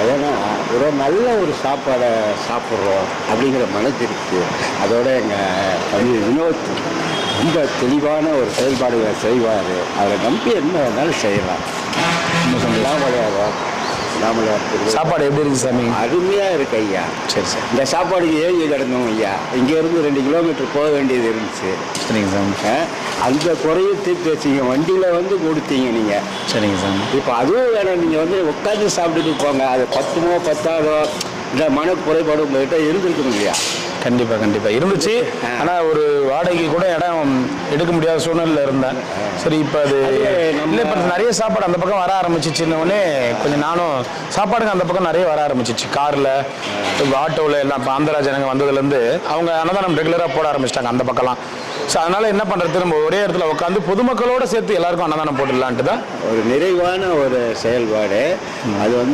ஏன்னா ஒரு நல்ல ஒரு சாப்பாடை சாப்பிட்றோம் அப்படிங்கிற மனதிற்கு அதோட எங்கள் வினோத் ரொம்ப தெளிவான ஒரு செயல்பாடுகளை செய்வார். அவரை நம்பி என்ன வேணாலும் செய்யலாம். சாப்பாடு எப்படி இருக்கு சாமி? அருமையாக இருக்கு ஐயா. சரி சார். இந்த சாப்பாடுக்கு ஏங்கி கிடந்தோம் ஐயா. இங்கேருந்து 2 கிலோமீட்டர் போக வேண்டியது இருந்துச்சு. சரிங்க சாமி. அந்த குறையை தீர்த்து வச்சிங்க. வண்டியில் வந்து கொடுத்தீங்க நீங்கள். சரிங்க சாமி. இப்போ அதுவும் வேணும். நீங்கள் வந்து உட்காந்து சாப்பிட்டுட்டு போங்க. அது 10மோ 10ஆதோ இந்த மன குறைபாடு உங்கள்கிட்ட இருந்திருக்கும் இல்லையா? கண்டிப்பாக இருந்துச்சு. ஆனால் ஒரு வாடகைக்கு கூட இடம் எடுக்க முடியாத சூழ்நிலையில் இருந்தேன். சரி, இப்போ அது இல்லை, இப்போ நிறைய சாப்பாடு அந்த பக்கம் வர ஆரம்பிச்சிச்சுன்னொடனே கொஞ்சம் நானும் சாப்பாடுங்க அந்த பக்கம் நிறைய வர ஆரம்பிச்சிச்சு. காரில், ஆட்டோவில் எல்லாம் இப்போ ஆந்திரா ஜனங்க வந்ததுலேருந்து அவங்க அன்னதானம் ரெகுலராக போட ஆரம்பிச்சிட்டாங்க அந்த பக்கம்லாம். ஸோ அதனால் என்ன பண்ணுறது, நம்ம ஒரே இடத்துல உட்காந்து பொதுமக்களோடு சேர்த்து எல்லாருக்கும் அன்னதானம் போட்டுடலான்ட்டு தான் ஒரு நிறைவான ஒரு செயல்பாடு அது வந்து